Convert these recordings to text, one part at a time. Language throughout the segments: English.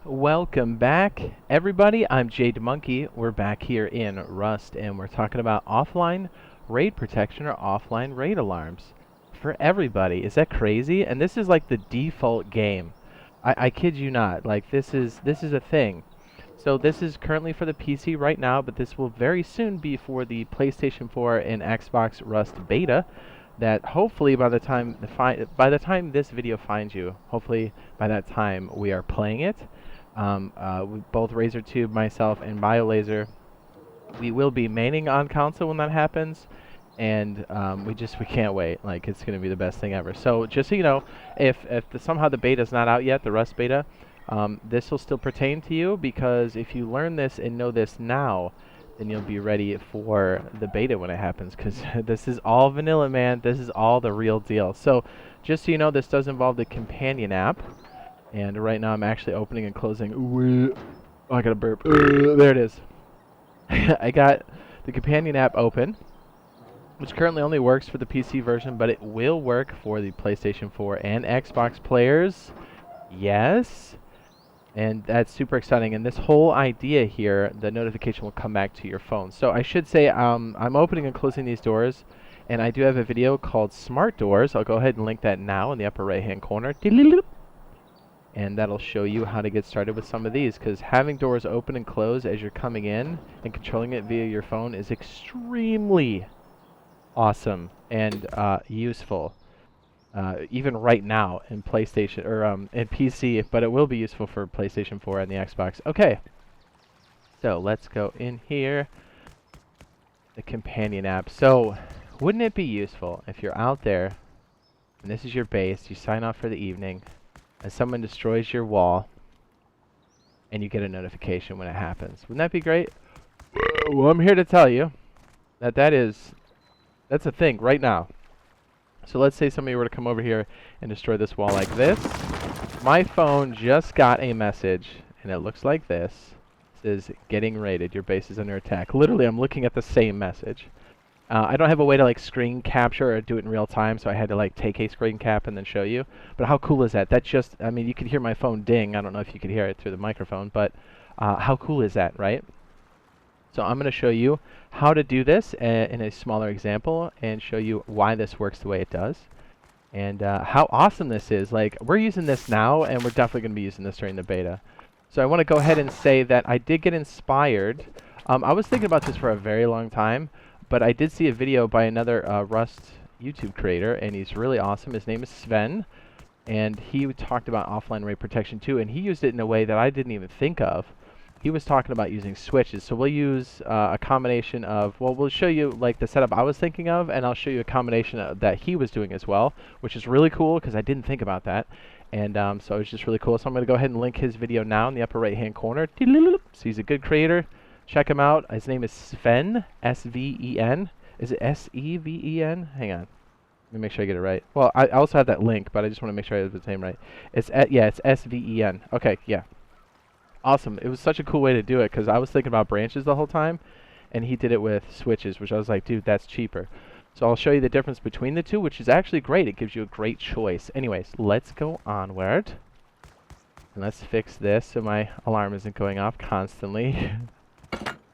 Welcome back, everybody. I'm Jade Monkey. We're back here in Rust, and we're talking about offline raid protection or offline raid alarms for everybody. Is that crazy? And this is like the default game. I kid you not. Like this is a thing. So this is currently for the PC right now, but this will very soon be for the PlayStation 4 and Xbox Rust beta. That hopefully by the time this video finds you, hopefully by that time we are playing it. Both RazorTube, myself, and BioLazer, we will be maining on console when that happens, and we can't wait. Like, it's gonna be the best thing ever. So just so you know, if somehow the beta is not out yet, the Rust beta, this will still pertain to you, because if you learn this and know this now, then you'll be ready for the beta when it happens, because this is all vanilla, man. This is all the real deal. So just so you know, this does involve the companion app. And right now I'm actually opening and closing. Ooh, oh, I got a burp. There it is. I got the companion app open, which currently only works for the PC version, but it will work for the PlayStation 4 and Xbox players. Yes. And that's super exciting. And this whole idea here, the notification will come back to your phone. So I should say I'm opening and closing these doors. And I do have a video called Smart Doors. I'll go ahead and link that now in the upper right-hand corner. And that'll show you how to get started with some of these, because having doors open and close as you're coming in and controlling it via your phone is extremely awesome and useful. Even right now in PlayStation or in PC, but it will be useful for PlayStation 4 and the Xbox. Okay, so let's go in here. The companion app. So, wouldn't it be useful if you're out there and this is your base, you sign off for the evening, and someone destroys your wall, and you get a notification when it happens? Wouldn't that be great? Well, I'm here to tell you that that's a thing right now. So let's say somebody were to come over here and destroy this wall like this. My phone just got a message, and it looks like this. It says, getting raided, your base is under attack. Literally, I'm looking at the same message. I don't have a way to like screen capture or do it in real time, so I had to like take a screen cap and then show you. But how cool is that? That just, I mean, you could hear my phone ding. I don't know if you could hear it through the microphone, but how cool is that, right? So I'm going to show you how to do this in a smaller example and show you why this works the way it does and how awesome this is. Like, we're using this now, and we're definitely going to be using this during the beta. So I want to go ahead and say that I did get inspired. I was thinking about this for a very long time, but I did see a video by another Rust YouTube creator, and he's really awesome. His name is Sven, and he talked about offline raid protection too, and he used it in a way that I didn't even think of. He was talking about using switches, so we'll use a combination of, well, we'll show you like the setup I was thinking of, and I'll show you a combination that he was doing as well, which is really cool because I didn't think about that. And so it's just really cool. So I'm going to go ahead and link his video now in the upper right hand corner. So he's a good creator. Check him out. His name is Sven, S-V-E-N. Is it S-E-V-E-N? Hang on. Let me make sure I get it right. Well, I also have that link, but I just want to make sure I have the name right. It's it's S-V-E-N. Okay, yeah. Awesome. It was such a cool way to do it, because I was thinking about branches the whole time, and he did it with switches, which I was like, dude, that's cheaper. So I'll show you the difference between the two, which is actually great. It gives you a great choice. Anyways, let's go onward. And let's fix this so my alarm isn't going off constantly.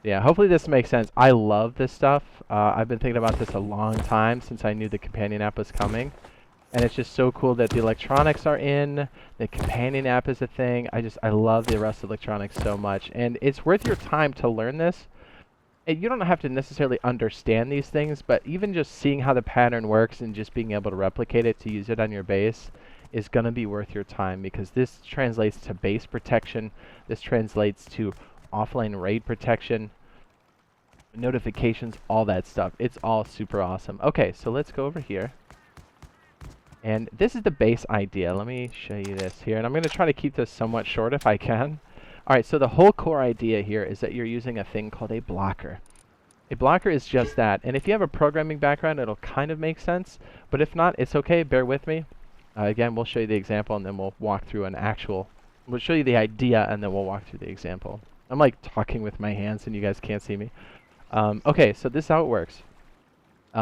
Yeah, hopefully this makes sense. I love this stuff. I've been thinking about this a long time, since I knew the companion app was coming. And it's just so cool that the electronics are in, the companion app is a thing. I love the Rust electronics so much. And it's worth your time to learn this. And you don't have to necessarily understand these things, but even just seeing how the pattern works and just being able to replicate it to use it on your base is going to be worth your time, because this translates to base protection. This translates to offline raid protection, notifications, all that stuff. It's all super awesome. Okay, so let's go over here. And this is the base idea. Let me show you this here. And I'm going to try to keep this somewhat short if I can. Alright, so the whole core idea here is that you're using a thing called a blocker. A blocker is just that. And if you have a programming background, it'll kind of make sense. But if not, it's okay. Bear with me. Again, we'll show you the example, and then we'll walk through an actual... We'll show you the idea, and then we'll walk through the example. I'm like talking with my hands, and you guys can't see me. Okay, so this is how it works.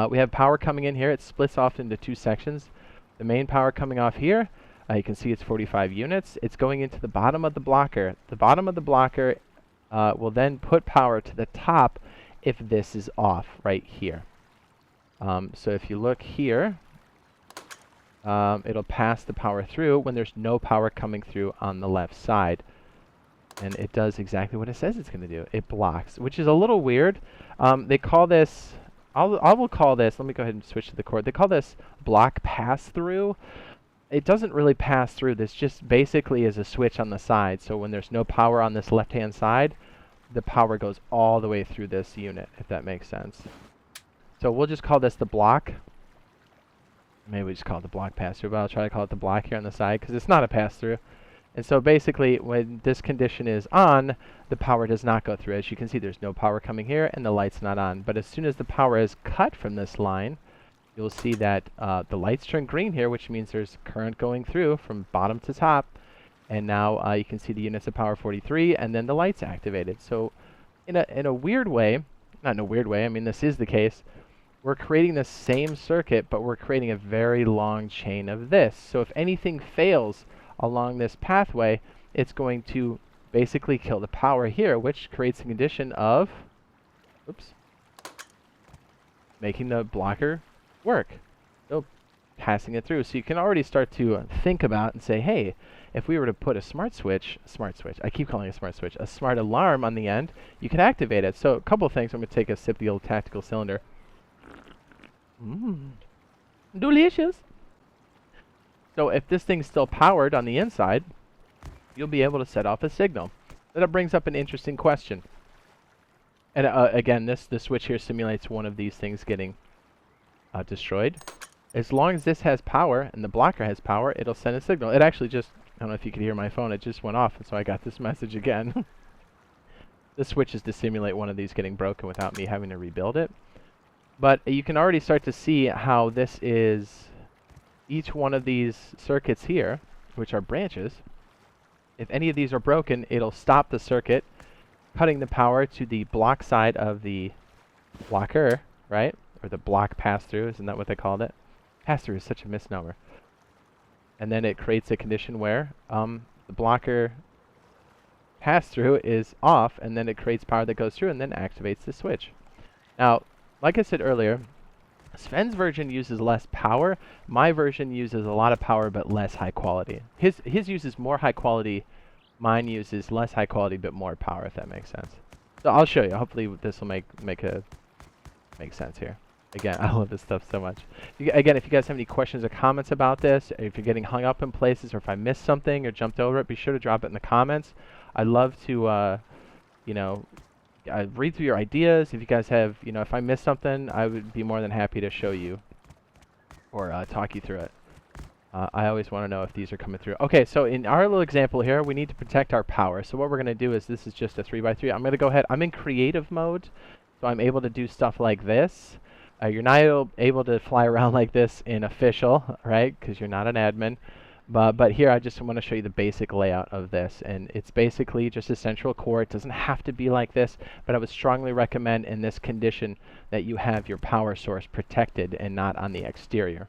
We have power coming in here. It splits off into two sections. The main power coming off here, You can see it's 45 units. It's going into the bottom of the blocker. The bottom of the blocker will then put power to the top if this is off right here. So if you look here, it'll pass the power through when there's no power coming through on the left side. And it does exactly what it says it's going to do. It blocks, which is a little weird. They call this, I will call this, let me go ahead and switch to the chord. They call this block pass-through. It doesn't really pass through. This just basically is a switch on the side. So when there's no power on this left-hand side, the power goes all the way through this unit, if that makes sense. So we'll just call this the block. Maybe we just call it the block pass-through, but I'll try to call it the block here on the side because it's not a pass-through. And so basically, when this condition is on, the power does not go through. As you can see, there's no power coming here, and the light's not on. But as soon as the power is cut from this line, you'll see that the lights turn green here, which means there's current going through from bottom to top. And now you can see the units of power 43, and then the light's activated. So in a weird way, not in a weird way, I mean, this is the case, we're creating the same circuit, but we're creating a very long chain of this. So if anything fails along this pathway, it's going to basically kill the power here, which creates a condition of, oops, making the blocker work. So passing it through. So you can already start to think about and say, hey, if we were to put a smart switch, I keep calling it a smart switch, a smart alarm on the end, you can activate it. So a couple of things. I'm going to take a sip of the old tactical cylinder. Delicious. So if this thing's still powered on the inside, you'll be able to set off a signal. That brings up an interesting question. And again, the switch here simulates one of these things getting destroyed. As long as this has power and the blocker has power, it'll send a signal. It actually just, I don't know if you could hear my phone, it just went off, and so I got this message again. The switch is to simulate one of these getting broken without me having to rebuild it. But you can already start to see how this is each one of these circuits here, which are branches. If any of these are broken, it'll stop the circuit, cutting the power to the block side of the blocker, right? Or the block pass-through, isn't that what they called it? Pass-through is such a misnomer. And then it creates a condition where the blocker pass-through is off, and then it creates power that goes through and then activates the switch. Now, like I said earlier, Sven's version uses less power. My version uses a lot of power but less high quality. His uses more high quality. Mine uses less high quality but more power, if that makes sense. So I'll show you. Hopefully this will make sense here. Again, I love this stuff so much. Again, if you guys have any questions or comments about this, if you're getting hung up in places, or if I missed something or jumped over it, be sure to drop it in the comments. I'd love to, read through your ideas. If you guys have, if I missed something, I would be more than happy to show you or talk you through it. I always want to know if these are coming through. Okay, so in our little example here, we need to protect our power. So what we're going to do is, this is just a 3x3. I'm going to go ahead. I'm in creative mode, so I'm able to do stuff like this. You're not able to fly around like this in official, right? Because you're not an admin. But here I just want to show you the basic layout of this, and it's basically just a central core. It doesn't have to be like this, but I would strongly recommend in this condition that you have your power source protected and not on the exterior.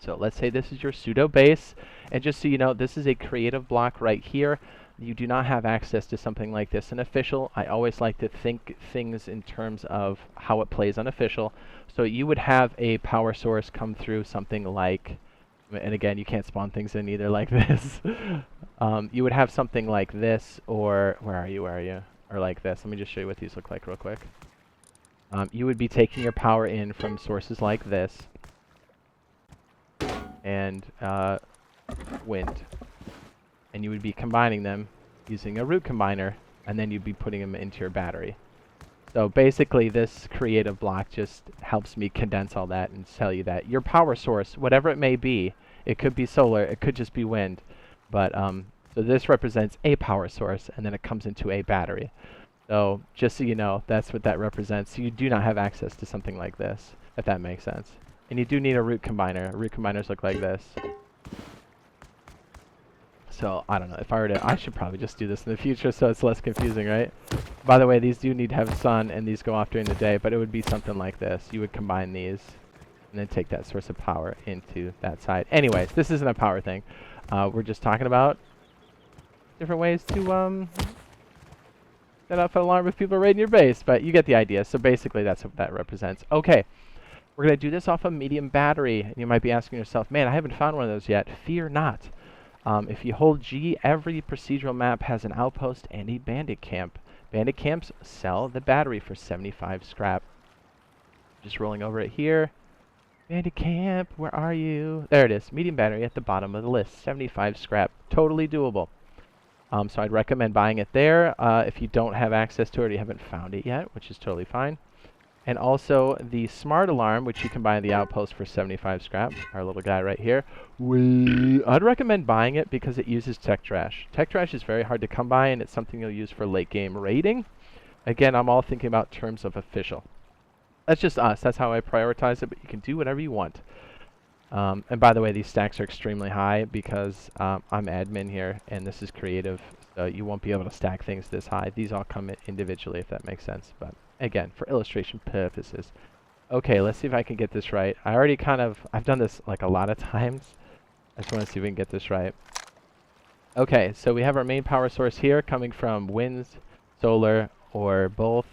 So let's say this is your pseudo base, and just so you know, this is a creative block right here. You do not have access to something like this in official. I always like to think things in terms of how it plays on official. So you would have a power source come through something like, and again, you can't spawn things in either like this. You would have something like this, or where are you? Or like this. Let me just show you what these look like real quick. You would be taking your power in from sources like this, and wind. And you would be combining them using a root combiner, and then you'd be putting them into your battery. So basically, this creative block just helps me condense all that and tell you that your power source, whatever it may be, it could be solar, it could just be wind, but so this represents a power source, and then it comes into a battery. So just so you know, that's what that represents. So you do not have access to something like this, if that makes sense. And you do need a root combiner. Root combiners look like this. So, I don't know, if I were to, I should probably just do this in the future so it's less confusing, right? By the way, these do need to have sun, and these go off during the day, but it would be something like this. You would combine these, and then take that source of power into that side. Anyways, this isn't a power thing. We're just talking about different ways to set off an alarm if people are raiding your base, but you get the idea. So basically that's what that represents. Okay, we're going to do this off a medium battery. And you might be asking yourself, man, I haven't found one of those yet. Fear not. If you hold G, every procedural map has an outpost and a bandit camp. Bandit camps sell the battery for 75 scrap. Just rolling over it here. Bandit camp, where are you? There it is. Medium battery at the bottom of the list. 75 scrap. Totally doable. So I'd recommend buying it there if you don't have access to it or you haven't found it yet, which is totally fine. And also the smart alarm, which you can buy in the outpost for 75 scrap. Our little guy right here. I'd recommend buying it because it uses tech trash. Tech trash is very hard to come by, and it's something you'll use for late game raiding. Again, I'm all thinking about terms of official. That's just us. That's how I prioritize it, but you can do whatever you want. And by the way, these stacks are extremely high because I'm admin here, and this is creative, so you won't be able to stack things this high. These all come individually, if that makes sense. But again, for illustration purposes. Okay, let's see if I can get this right. I've done this like a lot of times. I just want to see if we can get this right. Okay, so we have our main power source here coming from wind, solar, or both.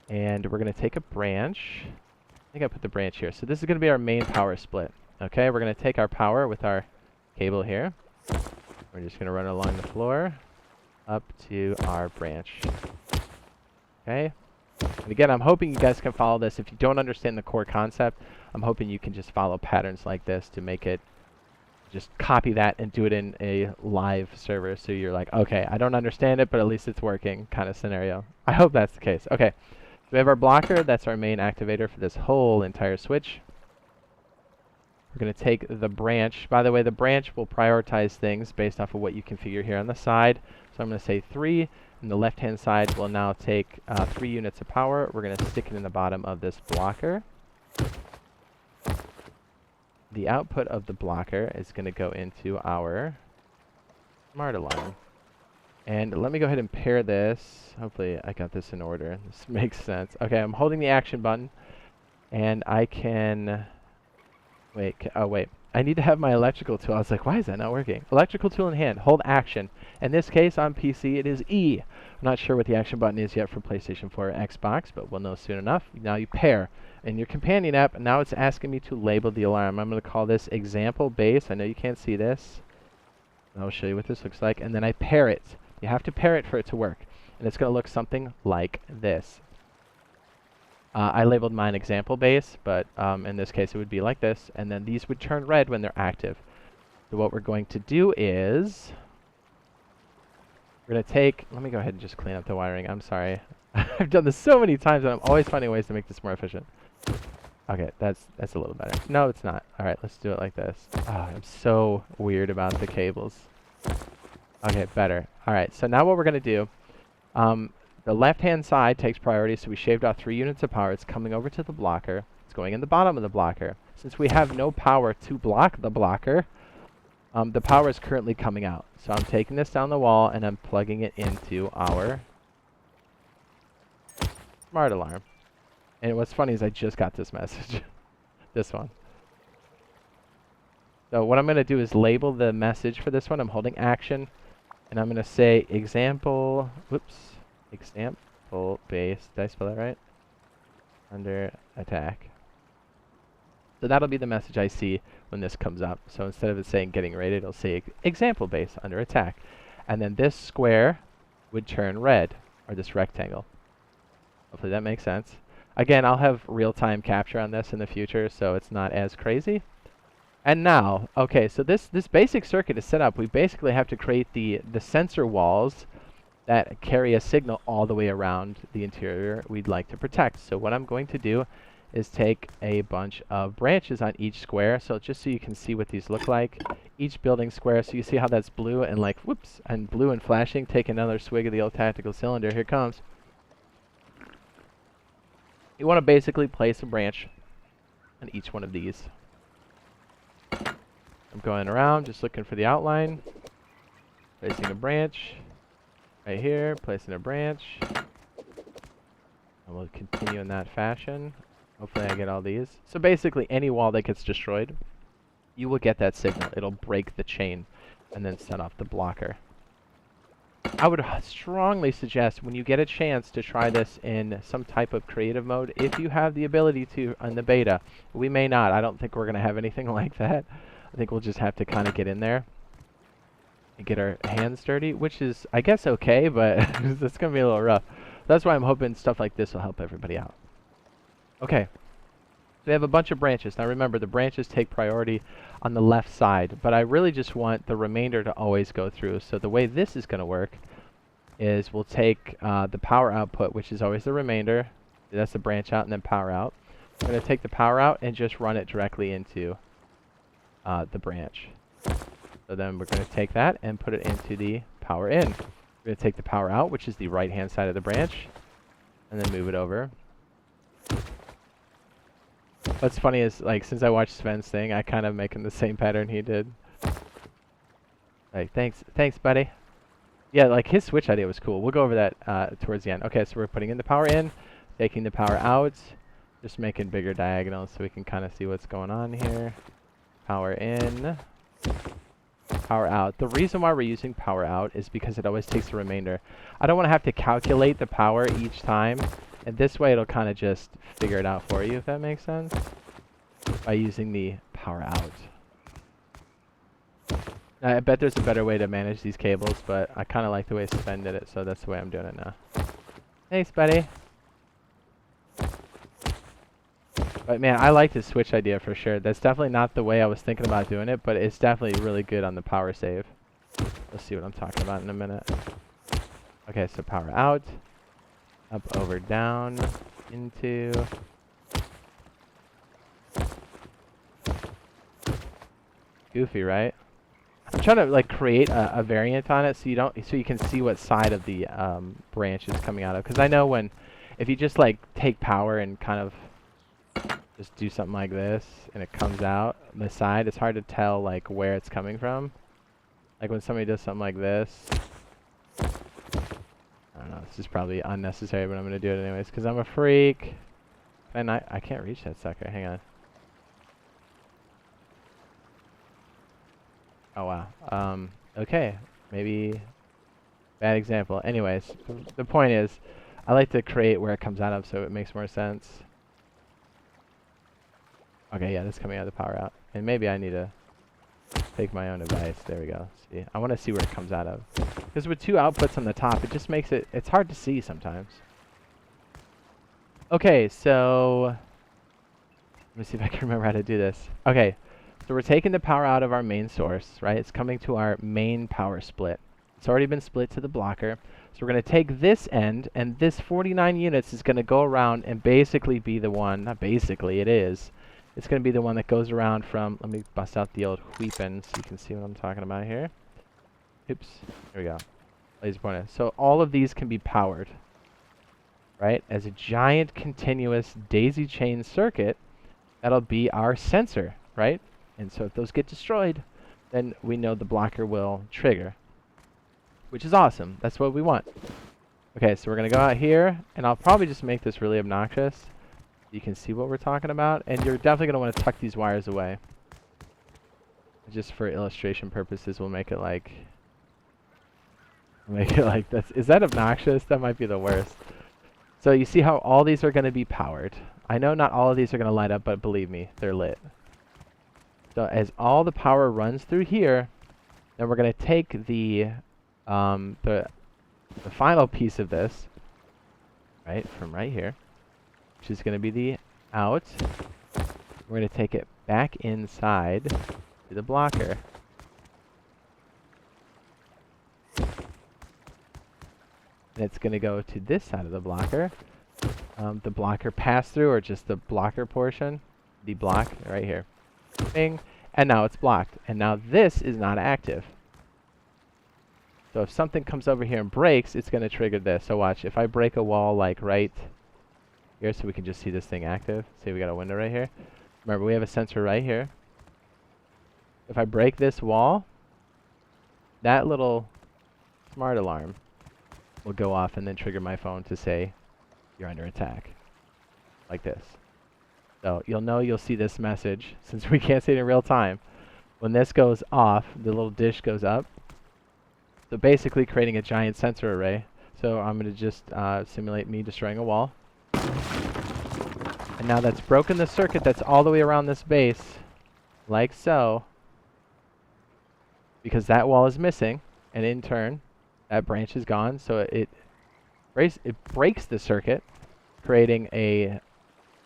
And we're going to take a branch. I think I put the branch here. So this is going to be our main power split. Okay, we're going to take our power with our cable here. We're just going to run it along the floor up to our branch. Okay. And again, I'm hoping you guys can follow this. If you don't understand the core concept, I'm hoping you can just follow patterns like this to make it, just copy that and do it in a live server. So you're like, okay, I don't understand it, but at least it's working kind of scenario. I hope that's the case. Okay. So we have our blocker. That's our main activator for this whole entire switch. We're going to take the branch. By the way, the branch will prioritize things based off of what you configure here on the side. So I'm going to say 3. And the left-hand side will now take 3 units of power. We're going to stick it in the bottom of this blocker. The output of the blocker is going to go into our smart alarm. And let me go ahead and pair this. Hopefully I got this in order. This makes sense. Okay, I'm holding the action button. And I can... Wait, wait. I need to have my electrical tool. I was like, why is that not working? Electrical tool in hand. Hold action. In this case, on PC, it is E. I'm not sure what the action button is yet for PlayStation 4 or Xbox, but we'll know soon enough. Now you pair. In your companion app, now it's asking me to label the alarm. I'm going to call this example base. I know you can't see this. I'll show you what this looks like. And then I pair it. You have to pair it for it to work. And it's going to look something like this. I labeled mine example base, but in this case it would be like this. And then these would turn red when they're active. So what we're going to do is... We're going to take... Let me go ahead and just clean up the wiring. I'm sorry. I've done this so many times, and I'm always finding ways to make this more efficient. Okay, that's a little better. No, it's not. All right, let's do it like this. Oh, I'm so weird about the cables. Okay, better. All right, so now what we're going to do, the left-hand side takes priority, so we shaved off 3 units of power. It's coming over to the blocker. It's going in the bottom of the blocker. Since we have no power to block the blocker, the power is currently coming out. So I'm taking this down the wall, and I'm plugging it into our smart alarm. And what's funny is I just got this message. This one. So what I'm going to do is label the message for this one. I'm holding action. And I'm going to say example, example base, did I spell that right? Under attack. So that'll be the message I see when this comes up. So instead of it saying getting raided, it'll say example base under attack. And then this square would turn red, or this rectangle. Hopefully that makes sense. Again, I'll have real-time capture on this in the future, so it's not as crazy. And now, okay, so this basic circuit is set up. We basically have to create the sensor walls that carry a signal all the way around the interior we'd like to protect. So what I'm going to do is take a bunch of branches on each square. So just so you can see what these look like. Each building square, so you see how that's blue and like, whoops, and blue and flashing. Take another swig of the old tactical cylinder. Here it comes. You want to basically place a branch on each one of these. I'm going around, just looking for the outline. Placing a branch. Right here, placing a branch. And we'll continue in that fashion. Hopefully I get all these. So basically any wall that gets destroyed, you will get that signal. It'll break the chain and then set off the blocker. I would strongly suggest when you get a chance to try this in some type of creative mode, if you have the ability to in the beta. We may not. I don't think we're going to have anything like that. I think we'll just have to kind of get in there and get our hands dirty, which is, I guess, okay, but it's going to be a little rough. That's why I'm hoping stuff like this will help everybody out. Okay. We have a bunch of branches. Now remember, the branches take priority on the left side, but I really just want the remainder to always go through. So the way this is going to work is we'll take the power output, which is always the remainder. That's the branch out and then power out. We're going to take the power out and just run it directly into the branch. So then we're going to take that and put it into the power in. We're going to take the power out, which is the right-hand side of the branch, and then move it over. What's funny is, like, since I watched Sven's thing, I kind of making the same pattern he did. Like, thanks, buddy. Yeah, like, his switch idea was cool. We'll go over that towards the end. Okay, so we're putting in the power in, taking the power out, just making bigger diagonals so we can kind of see what's going on here. Power in, power out. The reason why we're using power out is because it always takes the remainder. I don't want to have to calculate the power each time. And this way it'll kind of just figure it out for you, if that makes sense, by using the power out. Now, I bet there's a better way to manage these cables, but I kind of like the way Sven did it, so that's the way I'm doing it now. Thanks, buddy. But man, I like this switch idea for sure. That's definitely not the way I was thinking about doing it, but it's definitely really good on the power save. Let's see what I'm talking about in a minute. Okay, so power out. Up, over, down, into. Goofy, right? I'm trying to like create a variant on it so you can see what side of the branch is coming out of. Because I know if you just like take power and kind of just do something like this and it comes out the side, it's hard to tell like where it's coming from. Like when somebody does something like this. I don't know, this is probably unnecessary, but I'm going to do it anyways, because I'm a freak. And I can't reach that sucker, hang on. Oh wow, okay, maybe bad example. Anyways, the point is, I like to create where it comes out of so it makes more sense. Okay, yeah, this is coming out of the power out. And maybe I need to take my own advice. There we go. See, I want to see where it comes out of. Because with two outputs on the top, it just makes it's hard to see sometimes. Okay, so let me see if I can remember how to do this. Okay, so we're taking the power out of our main source, right? It's coming to our main power split. It's already been split to the blocker. So we're going to take this end, and this 49 units is going to go around and basically be the one, not basically, it is. It's going to be the one that goes around from, let me bust out the old weapon so you can see what I'm talking about here. Oops, here we go. Laser pointer. So all of these can be powered, right? As a giant continuous daisy chain circuit, that'll be our sensor, right? And so if those get destroyed, then we know the blocker will trigger, which is awesome. That's what we want. Okay, so we're going to go out here, and I'll probably just make this really obnoxious. You can see what we're talking about, and you're definitely going to want to tuck these wires away. Just for illustration purposes, we'll make it like this. Is that obnoxious? That might be the worst. So you see how all these are going to be powered. I know not all of these are going to light up, but believe me, they're lit. So as all the power runs through here, then we're going to take the final piece of this, right, from right here, which is going to be the out. We're going to take it back inside to the blocker. And it's going to go to this side of the blocker. The blocker pass-through, or just the blocker portion, the block right here. Bing, and now it's blocked. And now this is not active. So if something comes over here and breaks, it's going to trigger this. So watch, if I break a wall like right here, so we can just see this thing active. See, we got a window right here. Remember, we have a sensor right here. If I break this wall, that little smart alarm will go off and then trigger my phone to say, you're under attack. Like this. So you'll know, you'll see this message, since we can't see it in real time. When this goes off, the little dish goes up. So basically creating a giant sensor array. So I'm going to just simulate me destroying a wall. And now that's broken the circuit that's all the way around this base, like so. Because that wall is missing, and in turn, that branch is gone. So it breaks the circuit, creating a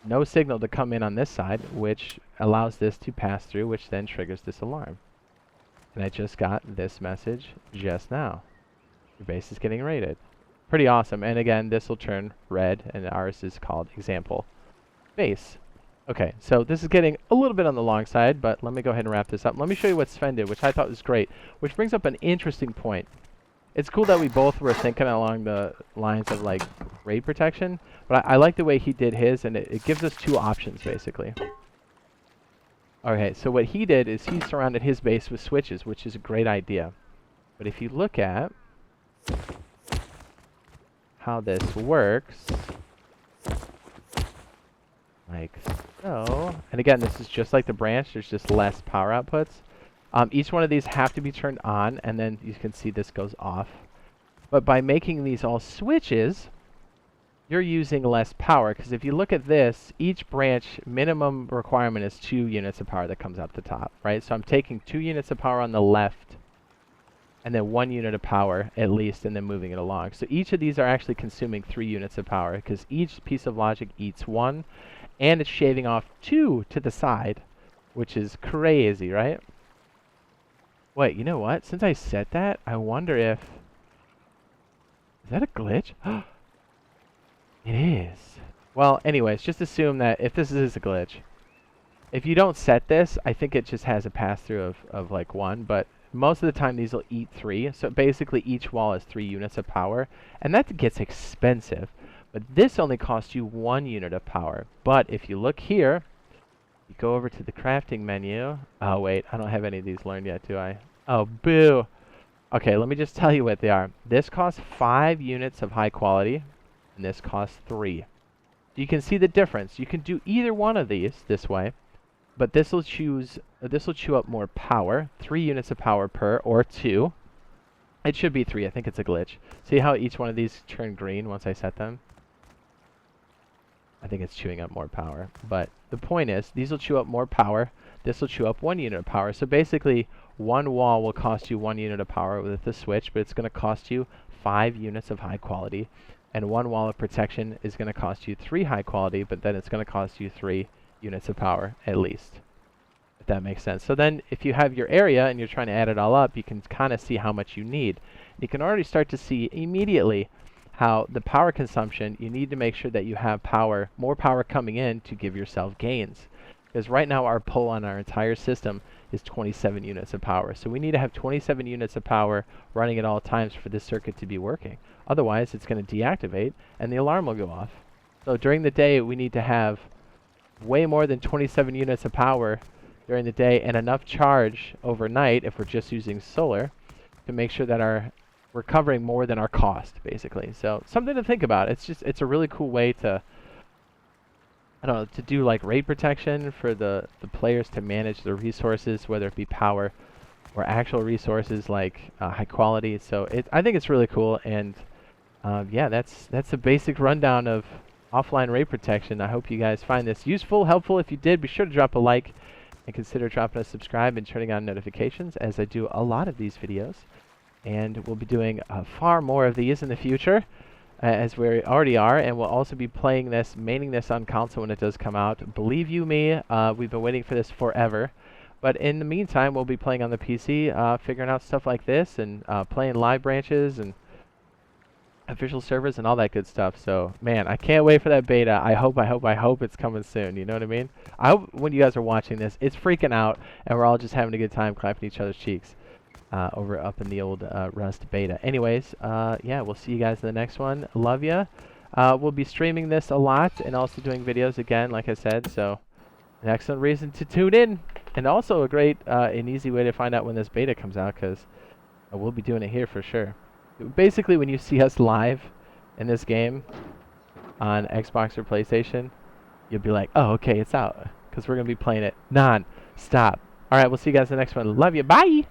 no signal to come in on this side, which allows this to pass through, which then triggers this alarm. And I just got this message just now. Your base is getting raided. Pretty awesome. And again, this will turn red, and ours is called example base. Okay, so this is getting a little bit on the long side, but let me go ahead and wrap this up. Let me show you what Sven did, which I thought was great, which brings up an interesting point. It's cool that we both were thinking along the lines of like raid protection, but I like the way he did his, and it gives us two options basically. Okay, so what he did is he surrounded his base with switches, which is a great idea. But if you look at how this works, like so, and again, this is just like the branch, there's just less power outputs. Each one of these have to be turned on, and then you can see this goes off. But by making these all switches, you're using less power, because if you look at this, each branch minimum requirement is 2 units of power that comes out the top, right? So I'm taking 2 units of power on the left, and then 1 unit of power at least, and then moving it along. So each of these are actually consuming 3 units of power, because each piece of logic eats 1, and it's shaving off 2 to the side, which is crazy, right? Wait, you know what? Since I said that, I wonder if... Is that a glitch? It is. Well, anyways, just assume that if this is a glitch, if you don't set this, I think it just has a pass-through of like 1, but most of the time these will eat 3. So basically each wall is 3 units of power, and that gets expensive. But this only costs you 1 unit of power. But if you look here, you go over to the crafting menu. Oh, wait, I don't have any of these learned yet, do I? Oh, boo. Okay, let me just tell you what they are. This costs 5 units of high quality, and this costs 3. You can see the difference. You can do either one of these this way, but this will chew up more power, 3 units of power per, or 2. It should be 3. I think it's a glitch. See how each one of these turn green once I set them? I think it's chewing up more power. But the point is, these will chew up more power. This will chew up 1 unit of power. So basically, one wall will cost you 1 unit of power with the switch, but it's going to cost you 5 units of high quality. And 1 wall of protection is going to cost you 3 high quality, but then it's going to cost you 3 units of power at least. If that makes sense. So then if you have your area and you're trying to add it all up, you can kind of see how much you need. You can already start to see immediately how the power consumption, you need to make sure that you have power, more power coming in to give yourself gains. Because right now our pull on our entire system is 27 units of power. So we need to have 27 units of power running at all times for this circuit to be working. Otherwise, it's going to deactivate and the alarm will go off. So during the day, we need to have way more than 27 units of power during the day and enough charge overnight if we're just using solar to make sure that we're covering more than our cost, basically. So something to think about. It's a really cool way to, I don't know, to do like raid protection for the players to manage their resources, whether it be power or actual resources like high quality. So I think it's really cool, and yeah, that's a basic rundown of offline raid protection. I hope you guys find this useful, helpful. If you did, be sure to drop a like and consider dropping a subscribe and turning on notifications, as I do a lot of these videos. And we'll be doing far more of these in the future, as we already are, and we'll also be playing this, maining this on console when it does come out. Believe you me, we've been waiting for this forever. But in the meantime, we'll be playing on the PC, figuring out stuff like this, and playing live branches and official servers and all that good stuff. So, man, I can't wait for that beta. I hope it's coming soon. You know what I mean? I hope when you guys are watching this, it's freaking out, and we're all just having a good time clapping each other's cheeks. Over up in the old Rust beta. Anyways, yeah, we'll see you guys in the next one. Love ya. We'll be streaming this a lot and also doing videos again, like I said. So, an excellent reason to tune in, and also a great and easy way to find out when this beta comes out, because we'll be doing it here for sure. Basically, when you see us live in this game on Xbox or PlayStation, you'll be like, oh, okay, it's out, because we're gonna be playing it non-stop. All right, we'll see you guys in the next one. Love you. Bye.